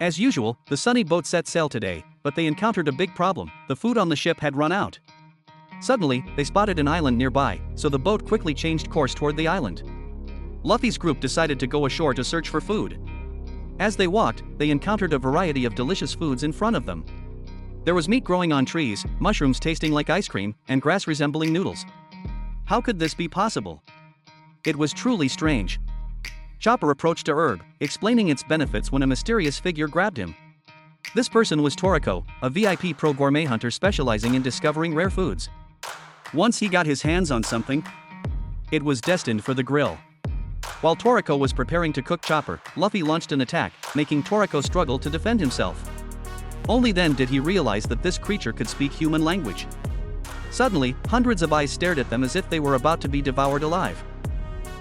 As usual, the sunny boat set sail today, but they encountered a big problem. The food on the ship had run out. Suddenly, they spotted an island nearby, so the boat quickly changed course toward the island. Luffy's group decided to go ashore to search for food. As they walked, they encountered a variety of delicious foods in front of them. There was meat growing on trees, mushrooms tasting like ice cream, and grass resembling noodles. How could this be possible? It was truly strange. Chopper approached a herb, explaining its benefits when a mysterious figure grabbed him. This person was Toriko, a VIP pro gourmet hunter specializing in discovering rare foods. Once he got his hands on something, it was destined for the grill. While Toriko was preparing to cook Chopper, Luffy launched an attack, making Toriko struggle to defend himself. Only then did he realize that this creature could speak human language. Suddenly, hundreds of eyes stared at them as if they were about to be devoured alive.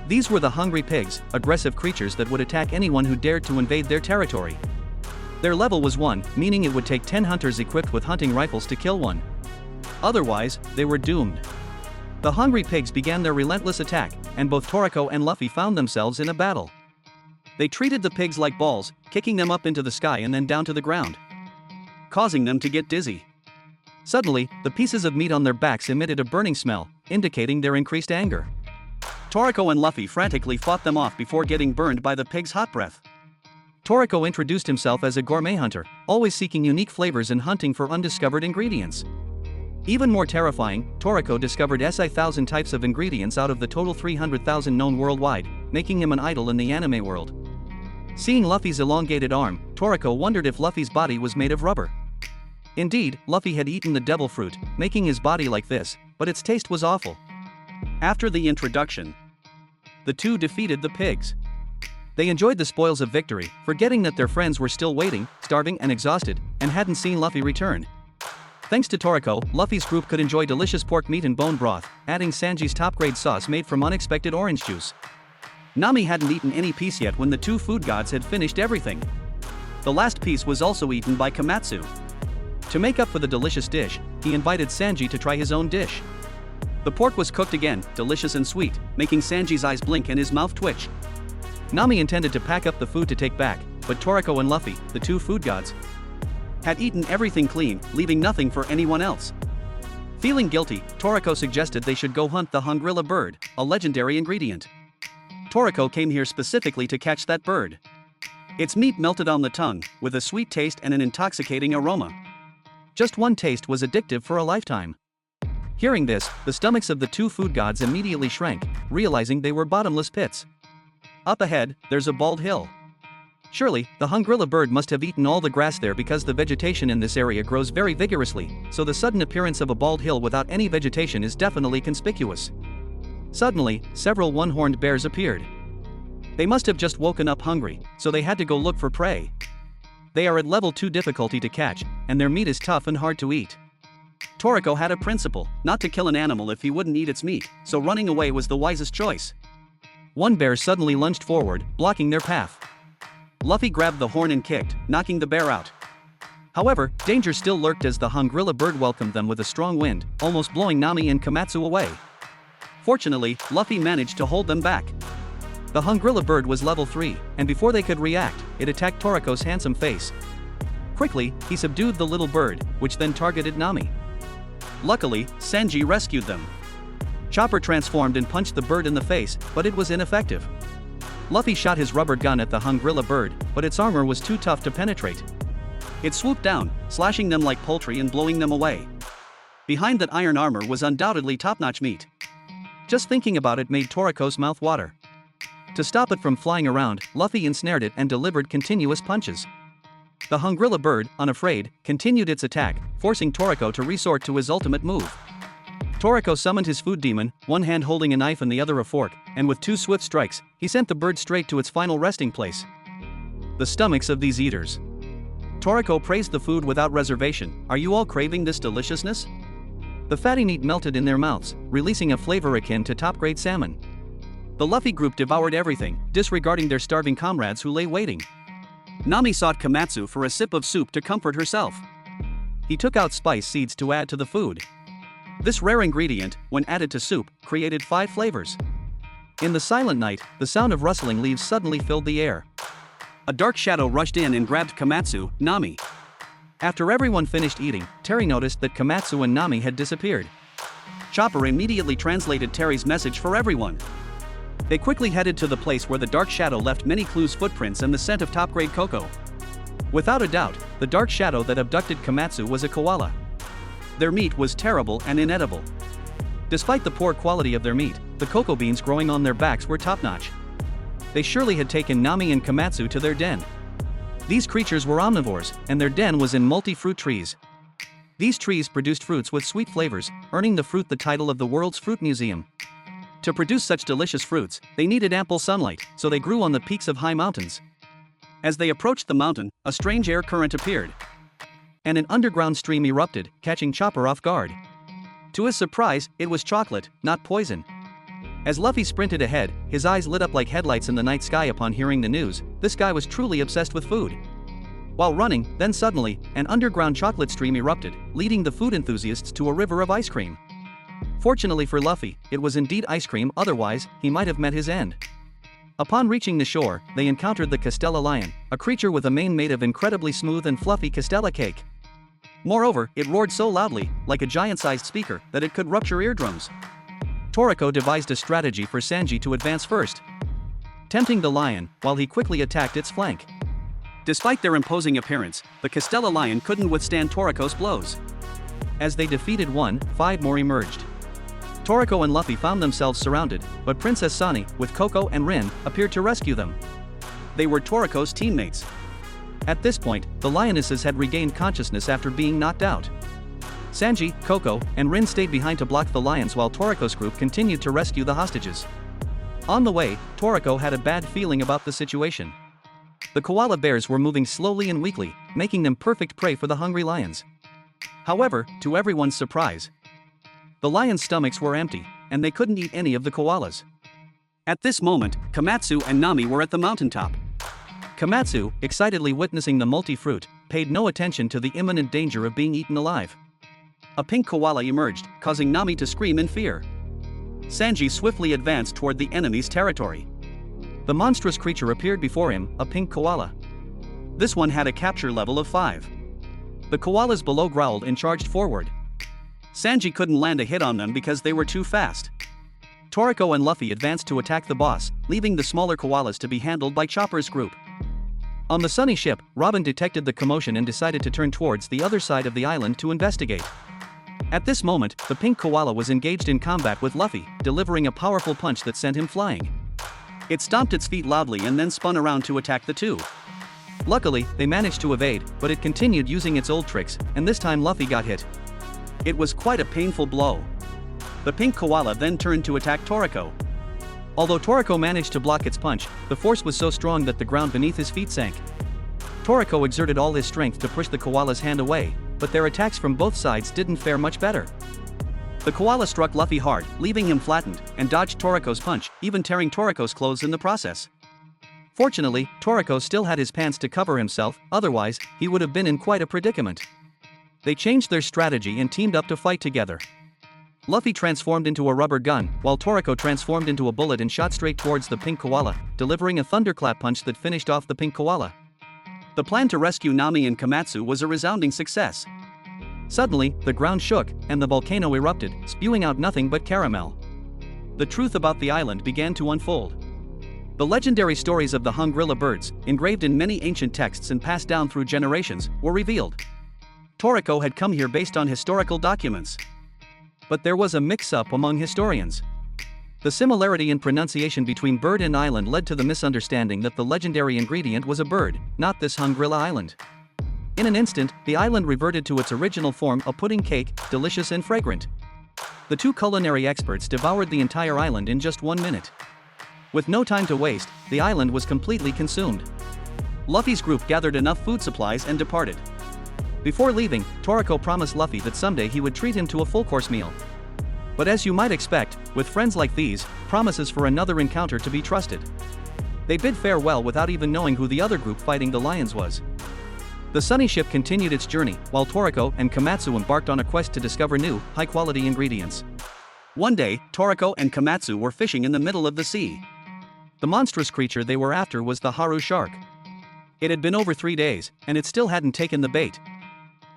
These were the hungry pigs, aggressive creatures that would attack anyone who dared to invade their territory. Their level was 1, meaning it would take 10 hunters equipped with hunting rifles to kill one. Otherwise, they were doomed. The hungry pigs began their relentless attack, and both Toriko and Luffy found themselves in a battle. They treated the pigs like balls, kicking them up into the sky and then down to the ground, causing them to get dizzy. Suddenly, the pieces of meat on their backs emitted a burning smell, indicating their increased anger. Toriko and Luffy frantically fought them off before getting burned by the pig's hot breath. Toriko introduced himself as a gourmet hunter, always seeking unique flavors and hunting for undiscovered ingredients. Even more terrifying, Toriko discovered 1,000 types of ingredients out of the total 300,000 known worldwide, making him an idol in the anime world. Seeing Luffy's elongated arm, Toriko wondered if Luffy's body was made of rubber. Indeed, Luffy had eaten the devil fruit, making his body like this, but its taste was awful. After the introduction, the two defeated the pigs. They enjoyed the spoils of victory, forgetting that their friends were still waiting, starving and exhausted, and hadn't seen Luffy return. Thanks to Toriko, Luffy's group could enjoy delicious pork meat and bone broth, adding Sanji's top-grade sauce made from unexpected orange juice. Nami hadn't eaten any piece yet when the two food gods had finished everything. The last piece was also eaten by Komatsu. To make up for the delicious dish, he invited Sanji to try his own dish. The pork was cooked again, delicious and sweet, making Sanji's eyes blink and his mouth twitch. Nami intended to pack up the food to take back, but Toriko and Luffy, the two food gods, had eaten everything clean, leaving nothing for anyone else. Feeling guilty, Toriko suggested they should go hunt the hungrilla bird, a legendary ingredient. Toriko came here specifically to catch that bird. Its meat melted on the tongue, with a sweet taste and an intoxicating aroma. Just one taste was addictive for a lifetime. Hearing this, the stomachs of the two food gods immediately shrank, realizing they were bottomless pits. Up ahead, there's a bald hill. Surely, the hungrilla bird must have eaten all the grass there because the vegetation in this area grows very vigorously, so the sudden appearance of a bald hill without any vegetation is definitely conspicuous. Suddenly, several one-horned bears appeared. They must have just woken up hungry, so they had to go look for prey. They are at level 2 difficulty to catch, and their meat is tough and hard to eat. Toriko had a principle, not to kill an animal if he wouldn't eat its meat, so running away was the wisest choice. One bear suddenly lunged forward, blocking their path. Luffy grabbed the horn and kicked, knocking the bear out. However, danger still lurked as the hungrilla bird welcomed them with a strong wind, almost blowing Nami and Komatsu away. Fortunately, Luffy managed to hold them back. The hungrilla bird was level 3, and before they could react, it attacked Toriko's handsome face. Quickly, he subdued the little bird, which then targeted Nami. Luckily, Sanji rescued them. Chopper transformed and punched the bird in the face, but it was ineffective. Luffy shot his rubber gun at the hungrilla bird, but its armor was too tough to penetrate. It swooped down, slashing them like poultry and blowing them away. Behind that iron armor was undoubtedly top-notch meat. Just thinking about it made Toriko's mouth water. To stop it from flying around, Luffy ensnared it and delivered continuous punches. The hungrilla bird, unafraid, continued its attack, forcing Toriko to resort to his ultimate move. Toriko summoned his food demon, one hand holding a knife and the other a fork, and with 2 swift strikes, he sent the bird straight to its final resting place. The stomachs of these eaters. Toriko praised the food without reservation. Are you all craving this deliciousness? The fatty meat melted in their mouths, releasing a flavor akin to top-grade salmon. The Luffy group devoured everything, disregarding their starving comrades who lay waiting. Nami sought Komatsu for a sip of soup to comfort herself. He took out spice seeds to add to the food. This rare ingredient, when added to soup, created 5 flavors. In the silent night, the sound of rustling leaves suddenly filled the air. A dark shadow rushed in and grabbed Komatsu, Nami. After everyone finished eating, Terry noticed that Komatsu and Nami had disappeared. Chopper immediately translated Terry's message for everyone. They quickly headed to the place where the dark shadow left many clues, footprints and the scent of top-grade cocoa. Without a doubt, the dark shadow that abducted Komatsu was a koala. Their meat was terrible and inedible. Despite the poor quality of their meat, the cocoa beans growing on their backs were top-notch. They surely had taken Nami and Komatsu to their den. These creatures were omnivores, and their den was in multi-fruit trees. These trees produced fruits with sweet flavors, earning the fruit the title of the world's fruit museum. To produce such delicious fruits, they needed ample sunlight, so they grew on the peaks of high mountains. As they approached the mountain, a strange air current appeared, and an underground stream erupted, catching Chopper off guard. To his surprise, it was chocolate, not poison. As Luffy sprinted ahead, his eyes lit up like headlights in the night sky upon hearing the news. This guy was truly obsessed with food. While running, then suddenly, an underground chocolate stream erupted, leading the food enthusiasts to a river of ice cream. Fortunately for Luffy, it was indeed ice cream, otherwise, he might have met his end. Upon reaching the shore, they encountered the Castella lion, a creature with a mane made of incredibly smooth and fluffy Castella cake. Moreover, it roared so loudly, like a giant-sized speaker, that it could rupture eardrums. Toriko devised a strategy for Sanji to advance first, tempting the lion, while he quickly attacked its flank. Despite their imposing appearance, the Castella lion couldn't withstand Toriko's blows. As they defeated one, 5 more emerged. Toriko and Luffy found themselves surrounded, but Princess Sunny, with Coco and Rin, appeared to rescue them. They were Toriko's teammates. At this point, the lionesses had regained consciousness after being knocked out. Sanji, Coco, and Rin stayed behind to block the lions while Toriko's group continued to rescue the hostages. On the way, Toriko had a bad feeling about the situation. The koala bears were moving slowly and weakly, making them perfect prey for the hungry lions. However, to everyone's surprise, the lions' stomachs were empty, and they couldn't eat any of the koalas. At this moment, Komatsu and Nami were at the mountaintop. Komatsu, excitedly witnessing the multi-fruit, paid no attention to the imminent danger of being eaten alive. A pink koala emerged, causing Nami to scream in fear. Sanji swiftly advanced toward the enemy's territory. The monstrous creature appeared before him, a pink koala. This one had a capture level of 5. The koalas below growled and charged forward. Sanji couldn't land a hit on them because they were too fast. Toriko and Luffy advanced to attack the boss, leaving the smaller koalas to be handled by Chopper's group. On the sunny ship, Robin detected the commotion and decided to turn towards the other side of the island to investigate. At this moment, the pink koala was engaged in combat with Luffy, delivering a powerful punch that sent him flying. It stomped its feet loudly and then spun around to attack the two. Luckily, they managed to evade, but it continued using its old tricks, and this time Luffy got hit. It was quite a painful blow. The pink koala then turned to attack Toriko. Although Toriko managed to block its punch, the force was so strong that the ground beneath his feet sank. Toriko exerted all his strength to push the koala's hand away, but their attacks from both sides didn't fare much better. The koala struck Luffy hard, leaving him flattened, and dodged Toriko's punch, even tearing Toriko's clothes in the process. Fortunately, Toriko still had his pants to cover himself, otherwise, he would have been in quite a predicament. They changed their strategy and teamed up to fight together. Luffy transformed into a rubber gun, while Toriko transformed into a bullet and shot straight towards the pink koala, delivering a thunderclap punch that finished off the pink koala. The plan to rescue Nami and Komatsu was a resounding success. Suddenly, the ground shook, and the volcano erupted, spewing out nothing but caramel. The truth about the island began to unfold. The legendary stories of the Hungrilla birds, engraved in many ancient texts and passed down through generations, were revealed. Toriko had come here based on historical documents. But there was a mix-up among historians. The similarity in pronunciation between bird and island led to the misunderstanding that the legendary ingredient was a bird, not this Hungrilla island. In an instant, the island reverted to its original form, a pudding cake, delicious and fragrant. The two culinary experts devoured the entire island in just 1 minute. With no time to waste, the island was completely consumed. Luffy's group gathered enough food supplies and departed. Before leaving, Toriko promised Luffy that someday he would treat him to a full-course meal. But as you might expect, with friends like these, promises for another encounter to be trusted. They bid farewell without even knowing who the other group fighting the lions was. The sunny ship continued its journey, while Toriko and Komatsu embarked on a quest to discover new, high-quality ingredients. One day, Toriko and Komatsu were fishing in the middle of the sea. The monstrous creature they were after was the Haru shark. It had been over 3 days, and it still hadn't taken the bait.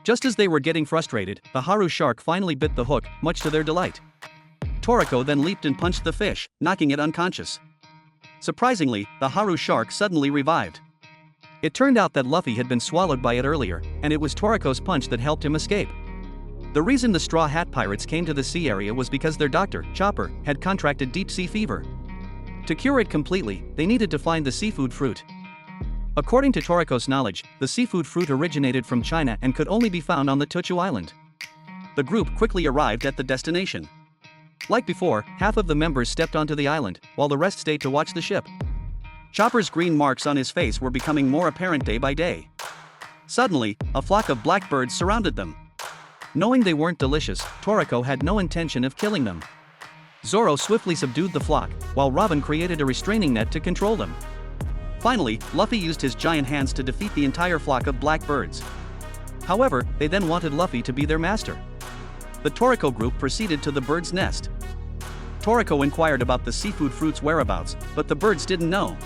Just as they were getting frustrated, the Haru shark finally bit the hook, much to their delight. Toriko then leaped and punched the fish, knocking it unconscious. Surprisingly, the Haru shark suddenly revived. It turned out that Luffy had been swallowed by it earlier, and it was Toriko's punch that helped him escape. The reason the Straw Hat Pirates came to the sea area was because their doctor, Chopper, had contracted deep-sea fever. To cure it completely, they needed to find the seafood fruit. According to Toriko's knowledge, the seafood fruit originated from China and could only be found on the Tuchu Island. The group quickly arrived at the destination. Like before, half of the members stepped onto the island, while the rest stayed to watch the ship. Chopper's green marks on his face were becoming more apparent day by day. Suddenly, a flock of blackbirds surrounded them. Knowing they weren't delicious, Toriko had no intention of killing them. Zoro swiftly subdued the flock, while Robin created a restraining net to control them. Finally, Luffy used his giant hands to defeat the entire flock of blackbirds. However, they then wanted Luffy to be their master. The Toriko group proceeded to the bird's nest. Toriko inquired about the seafood fruit's whereabouts, but the birds didn't know.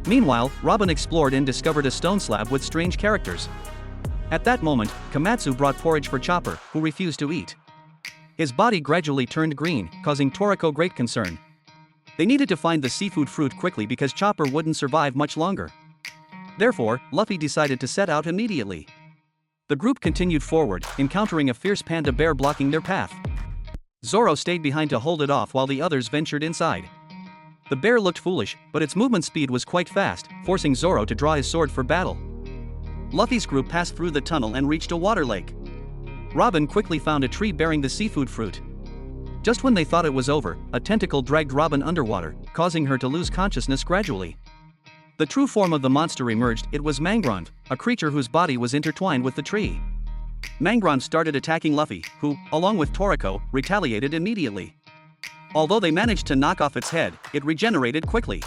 Meanwhile, Robin explored and discovered a stone slab with strange characters. At that moment, Komatsu brought porridge for Chopper, who refused to eat. His body gradually turned green, causing Toriko great concern. They needed to find the seafood fruit quickly because Chopper wouldn't survive much longer. Therefore, Luffy decided to set out immediately. The group continued forward, encountering a fierce panda bear blocking their path. Zoro stayed behind to hold it off while the others ventured inside. The bear looked foolish, but its movement speed was quite fast, forcing Zoro to draw his sword for battle. Luffy's group passed through the tunnel and reached a water lake. Robin quickly found a tree bearing the seafood fruit. Just when they thought it was over, a tentacle dragged Robin underwater, causing her to lose consciousness gradually. The true form of the monster emerged. It was Mangrove, a creature whose body was intertwined with the tree. Mangrove started attacking Luffy, who, along with Toriko, retaliated immediately. Although they managed to knock off its head, it regenerated quickly.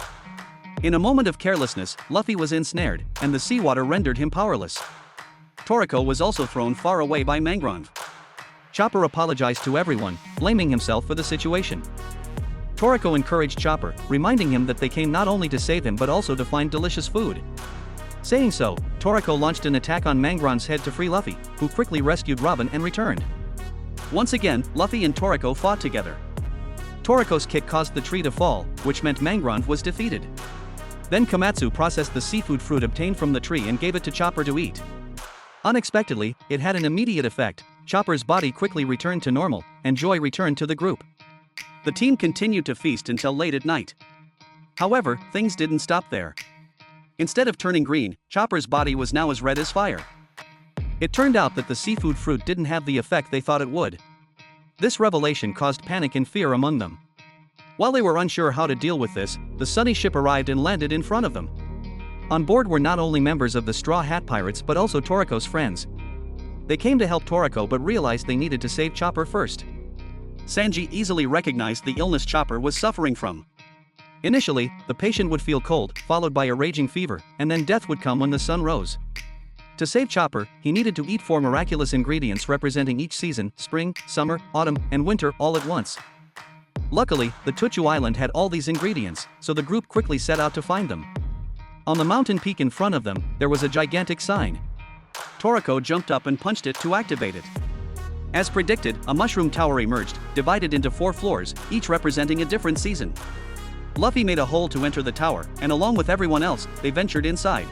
In a moment of carelessness, Luffy was ensnared, and the seawater rendered him powerless. Toriko was also thrown far away by Mangrove. Chopper apologized to everyone, blaming himself for the situation. Toriko encouraged Chopper, reminding him that they came not only to save him but also to find delicious food. Saying so, Toriko launched an attack on Mangrove's head to free Luffy, who quickly rescued Robin and returned. Once again, Luffy and Toriko fought together. Toriko's kick caused the tree to fall, which meant Mangrove was defeated. Then Komatsu processed the seafood fruit obtained from the tree and gave it to Chopper to eat. Unexpectedly, it had an immediate effect. Chopper's body quickly returned to normal, and joy returned to the group. The team continued to feast until late at night. However, things didn't stop there. Instead of turning green, Chopper's body was now as red as fire. It turned out that the seafood fruit didn't have the effect they thought it would. This revelation caused panic and fear among them. While they were unsure how to deal with this, the sunny ship arrived and landed in front of them. On board were not only members of the Straw Hat Pirates but also Toriko's friends. They came to help Toriko but realized they needed to save Chopper first. Sanji easily recognized the illness Chopper was suffering from. Initially, the patient would feel cold, followed by a raging fever, and then death would come when the sun rose. To save Chopper, he needed to eat 4 miraculous ingredients representing each season: spring, summer, autumn, and winter all at once. Luckily, the Tuchu Island had all these ingredients, so the group quickly set out to find them. On the mountain peak in front of them, there was a gigantic sign. Toriko jumped up and punched it to activate it. As predicted, a mushroom tower emerged, divided into 4 floors, each representing a different season. Luffy made a hole to enter the tower, and along with everyone else, they ventured inside.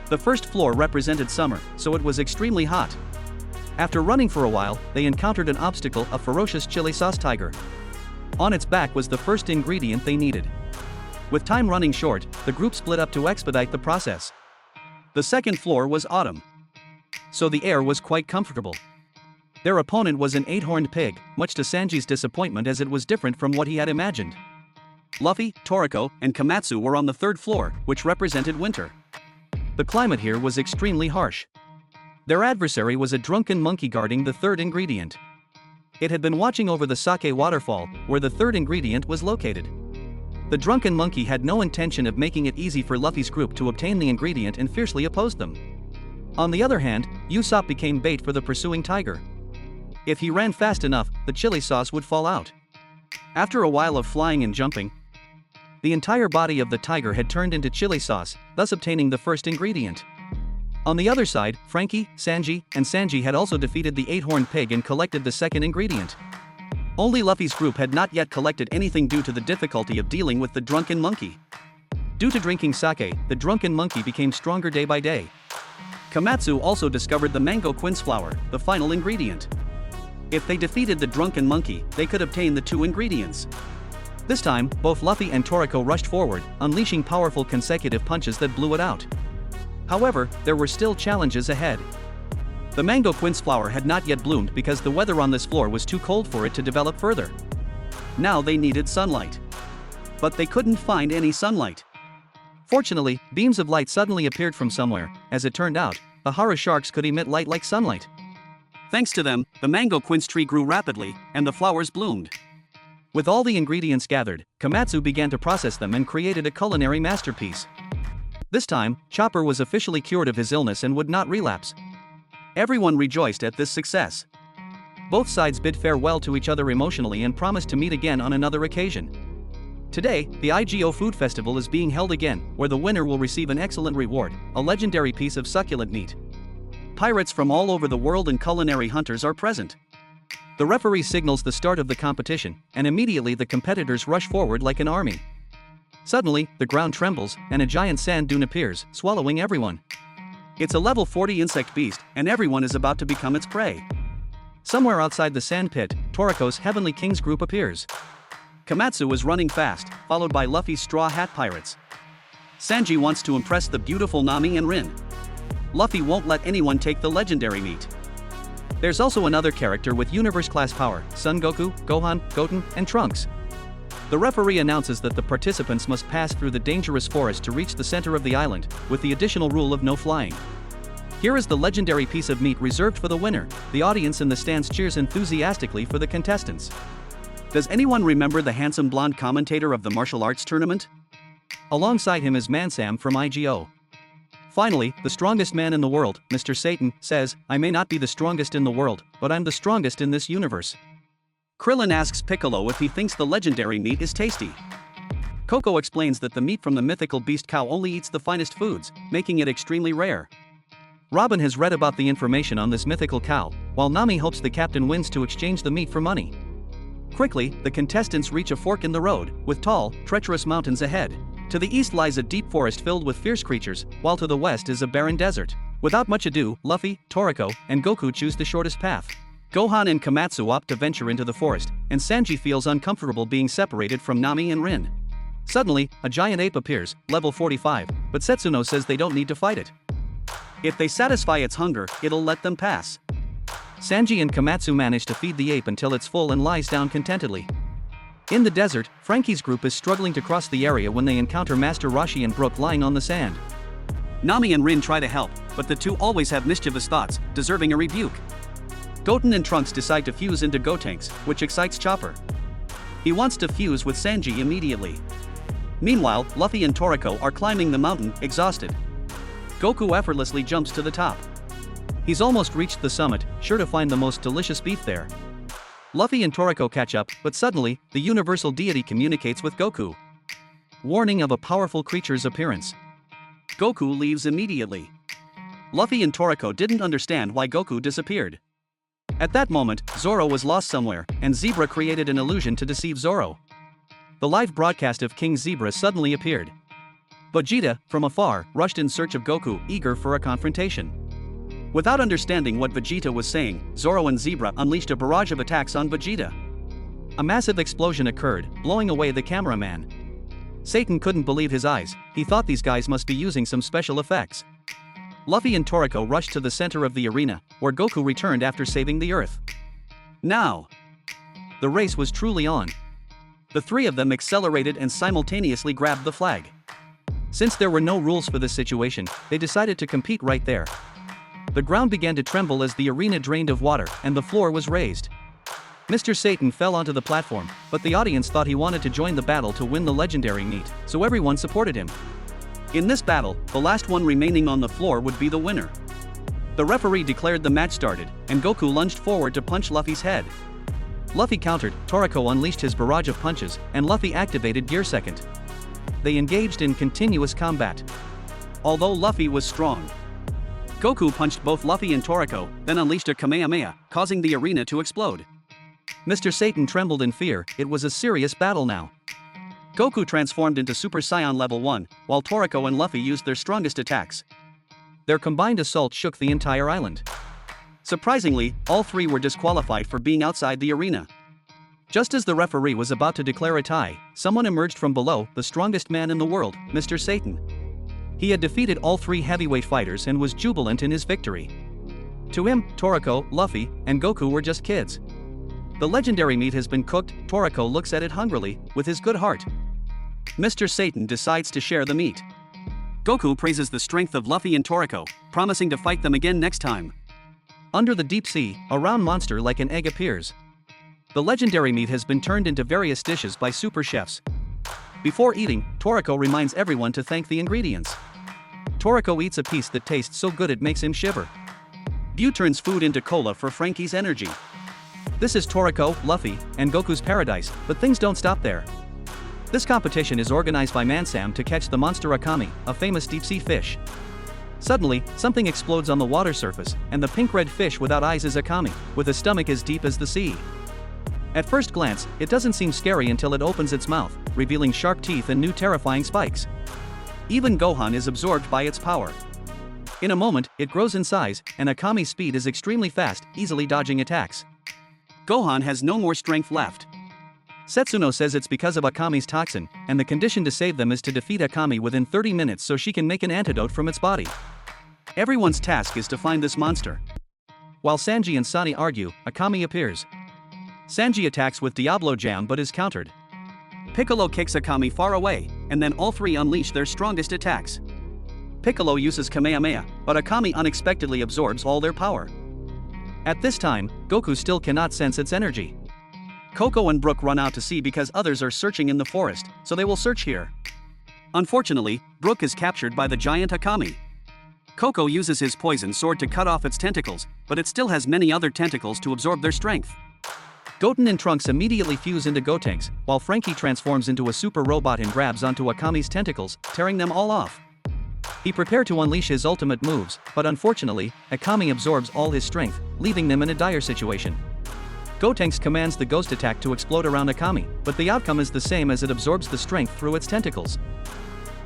The first floor represented summer, so it was extremely hot. After running for a while, they encountered an obstacle: a ferocious chili sauce tiger. On its back was the first ingredient they needed. With time running short, the group split up to expedite the process. The second floor was autumn, so the air was quite comfortable. Their opponent was an 8-horned pig, much to Sanji's disappointment as it was different from what he had imagined. Luffy, Toriko, and Komatsu were on the third floor, which represented winter. The climate here was extremely harsh. Their adversary was a drunken monkey guarding the third ingredient. It had been watching over the Sake waterfall, where the third ingredient was located. The drunken monkey had no intention of making it easy for Luffy's group to obtain the ingredient and fiercely opposed them. On the other hand, Usopp became bait for the pursuing tiger. If he ran fast enough, the chili sauce would fall out. After a while of flying and jumping, The entire body of the tiger had turned into chili sauce, thus obtaining the first ingredient. On the other side, Frankie, Sanji, and Sanji had also defeated the 8-horned pig and collected the second ingredient. Only Luffy's group had not yet collected anything due to the difficulty of dealing with the drunken monkey. Due to drinking sake, the drunken monkey became stronger day by day. Komatsu also discovered the mango quince flower, the final ingredient. If they defeated the drunken monkey, they could obtain the 2 ingredients. This time, both Luffy and Toriko rushed forward, unleashing powerful consecutive punches that blew it out. However, there were still challenges ahead. The mango quince flower had not yet bloomed because the weather on this floor was too cold for it to develop further. Now they needed sunlight. But they couldn't find any sunlight. Fortunately, beams of light suddenly appeared from somewhere. As it turned out, Ahara sharks could emit light like sunlight. Thanks to them, the mango quince tree grew rapidly, and the flowers bloomed. With all the ingredients gathered, Komatsu began to process them and created a culinary masterpiece. This time, Chopper was officially cured of his illness and would not relapse. Everyone rejoiced at this success. Both sides bid farewell to each other emotionally and promised to meet again on another occasion. Today, the IGO Food Festival is being held again, where the winner will receive an excellent reward, a legendary piece of succulent meat. Pirates from all over the world and culinary hunters are present. The referee signals the start of the competition, and immediately the competitors rush forward like an army. Suddenly, the ground trembles, and a giant sand dune appears, swallowing everyone. It's a level 40 insect beast, and everyone is about to become its prey. Somewhere outside the sand pit, Toriko's Heavenly Kings group appears. Komatsu is running fast, followed by Luffy's Straw Hat Pirates. Sanji wants to impress the beautiful Nami and Rin. Luffy won't let anyone take the legendary meat. There's also another character with universe-class power, Son Goku, Gohan, Goten, and Trunks. The referee announces that the participants must pass through the dangerous forest to reach the center of the island, with the additional rule of no flying. Here is the legendary piece of meat reserved for the winner. The audience in the stands cheers enthusiastically for the contestants. Does anyone remember the handsome blonde commentator of the martial arts tournament? Alongside him is Mansam from IGO. Finally, the strongest man in the world, Mr. Satan, says, "I may not be the strongest in the world, but I'm the strongest in this universe." Krillin asks Piccolo if he thinks the legendary meat is tasty. Coco explains that the meat from the mythical beast cow only eats the finest foods, making it extremely rare. Robin has read about the information on this mythical cow, while Nami hopes the captain wins to exchange the meat for money. Quickly, the contestants reach a fork in the road, with tall, treacherous mountains ahead. To the east lies a deep forest filled with fierce creatures, while to the west is a barren desert. Without much ado, Luffy, Toriko, and Goku choose the shortest path. Gohan and Komatsu opt to venture into the forest, and Sanji feels uncomfortable being separated from Nami and Rin. Suddenly, a giant ape appears, level 45, but Setsuno says they don't need to fight it. If they satisfy its hunger, it'll let them pass. Sanji and Komatsu manage to feed the ape until it's full and lies down contentedly. In the desert, Frankie's group is struggling to cross the area when they encounter Master Roshi and Brook lying on the sand. Nami and Rin try to help, but the two always have mischievous thoughts, deserving a rebuke. Goten and Trunks decide to fuse into Gotenks, which excites Chopper. He wants to fuse with Sanji immediately. Meanwhile, Luffy and Toriko are climbing the mountain, exhausted. Goku effortlessly jumps to the top. He's almost reached the summit, sure to find the most delicious beef there. Luffy and Toriko catch up, but suddenly, the universal deity communicates with Goku. Warning of a powerful creature's appearance. Goku leaves immediately. Luffy and Toriko didn't understand why Goku disappeared. At that moment, Zoro was lost somewhere, and Zebra created an illusion to deceive Zoro. The live broadcast of King Zebra suddenly appeared. Vegeta, from afar, rushed in search of Goku, eager for a confrontation. Without understanding what Vegeta was saying, Zoro and Zebra unleashed a barrage of attacks on Vegeta. A massive explosion occurred, blowing away the cameraman. Satan couldn't believe his eyes. He thought these guys must be using some special effects. Luffy and Toriko rushed to the center of the arena, where Goku returned after saving the Earth. Now, the race was truly on. The three of them accelerated and simultaneously grabbed the flag. Since there were no rules for this situation, they decided to compete right there. The ground began to tremble as the arena drained of water, and the floor was raised. Mr. Satan fell onto the platform, but the audience thought he wanted to join the battle to win the legendary meat, so everyone supported him. In this battle, the last one remaining on the floor would be the winner. The referee declared the match started, and Goku lunged forward to punch Luffy's head. Luffy countered, Toriko unleashed his barrage of punches, and Luffy activated Gear Second. they engaged in continuous combat. Although Luffy was strong, Goku punched both Luffy and Toriko, then unleashed a Kamehameha, causing the arena to explode. Mr. Satan trembled in fear. It was a serious battle now. Goku transformed into Super Saiyan level 1, while Toriko and Luffy used their strongest attacks. Their combined assault shook the entire island. Surprisingly, all three were disqualified for being outside the arena. Just as the referee was about to declare a tie, someone emerged from below, the strongest man in the world, Mr. Satan. He had defeated all three heavyweight fighters and was jubilant in his victory. To him, Toriko, Luffy, and Goku were just kids. The legendary meat has been cooked. Toriko looks at it hungrily, with his good heart. Mr. Satan decides to share the meat. Goku praises the strength of Luffy and Toriko, promising to fight them again next time. Under the deep sea, a round monster like an egg appears. The legendary meat has been turned into various dishes by super chefs. Before eating, Toriko reminds everyone to thank the ingredients. Toriko eats a piece that tastes so good it makes him shiver. Buu turns food into cola for Frankie's energy. This is Toriko, Luffy, and Goku's paradise, but things don't stop there. This competition is organized by Mansam to catch the monster Akami, a famous deep-sea fish. Suddenly, something explodes on the water surface, and the pink-red fish without eyes is Akami, with a stomach as deep as the sea. At first glance, it doesn't seem scary until it opens its mouth, revealing sharp teeth and new terrifying spikes. Even Gohan is absorbed by its power. In a moment, it grows in size, and Akami's speed is extremely fast, easily dodging attacks. Gohan has no more strength left. Setsuno says it's because of Akami's toxin, and the condition to save them is to defeat Akami within 30 minutes so she can make an antidote from its body. Everyone's task is to find this monster. While Sanji and Sani argue, Akami appears. Sanji attacks with Diablo Jam but is countered. Piccolo kicks Akami far away, and then all three unleash their strongest attacks. Piccolo uses Kamehameha, but Akami unexpectedly absorbs all their power. At this time, Goku still cannot sense its energy. Coco and Brook run out to sea because others are searching in the forest, so they will search here. Unfortunately, Brook is captured by the giant Akami. Coco uses his poison sword to cut off its tentacles, but it still has many other tentacles to absorb their strength. Goten and Trunks immediately fuse into Gotenks, while Frankie transforms into a super robot and grabs onto Akami's tentacles, tearing them all off. He prepared to unleash his ultimate moves, but unfortunately, Akami absorbs all his strength, leaving them in a dire situation. Gotenks commands the ghost attack to explode around Akami, but the outcome is the same as it absorbs the strength through its tentacles.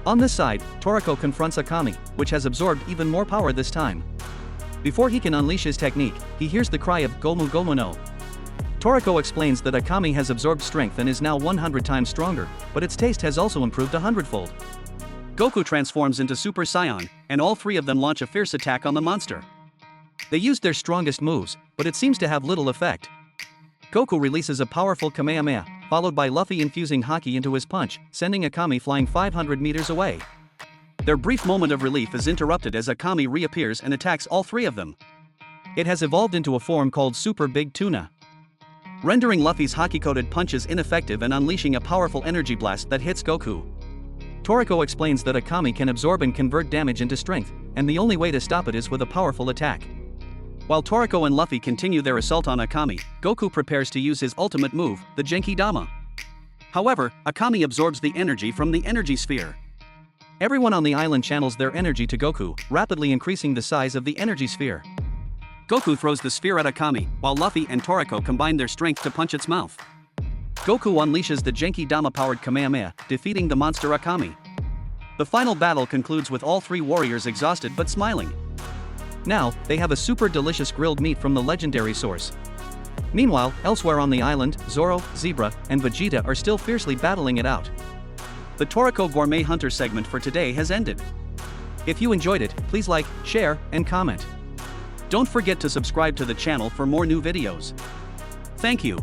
On this side, Toriko confronts Akami, which has absorbed even more power this time. Before he can unleash his technique, he hears the cry of Gomu Gomu no. Toriko explains that Akami has absorbed strength and is now 100 times stronger, but its taste has also improved 100-fold. Goku transforms into Super Saiyan, and all three of them launch a fierce attack on the monster. They used their strongest moves, but it seems to have little effect. Goku releases a powerful Kamehameha, followed by Luffy infusing Haki into his punch, sending Akami flying 500 meters away. Their brief moment of relief is interrupted as Akami reappears and attacks all three of them. It has evolved into a form called Super Big Tuna, rendering Luffy's Haki-coated punches ineffective and unleashing a powerful energy blast that hits Goku. Toriko explains that Akami can absorb and convert damage into strength, and the only way to stop it is with a powerful attack. While Toriko and Luffy continue their assault on Akami, Goku prepares to use his ultimate move, the Genki Dama. However, Akami absorbs the energy from the energy sphere. Everyone on the island channels their energy to Goku, rapidly increasing the size of the energy sphere. Goku throws the sphere at Akami, while Luffy and Toriko combine their strength to punch its mouth. Goku unleashes the Genki Dama-powered Kamehameha, defeating the monster Akami. The final battle concludes with all three warriors exhausted but smiling. Now, they have a super delicious grilled meat from the legendary source. Meanwhile, elsewhere on the island, Zoro, Zebra, and Vegeta are still fiercely battling it out. The Toriko Gourmet Hunter segment for today has ended. If you enjoyed it, please like, share, and comment. Don't forget to subscribe to the channel for more new videos. Thank you.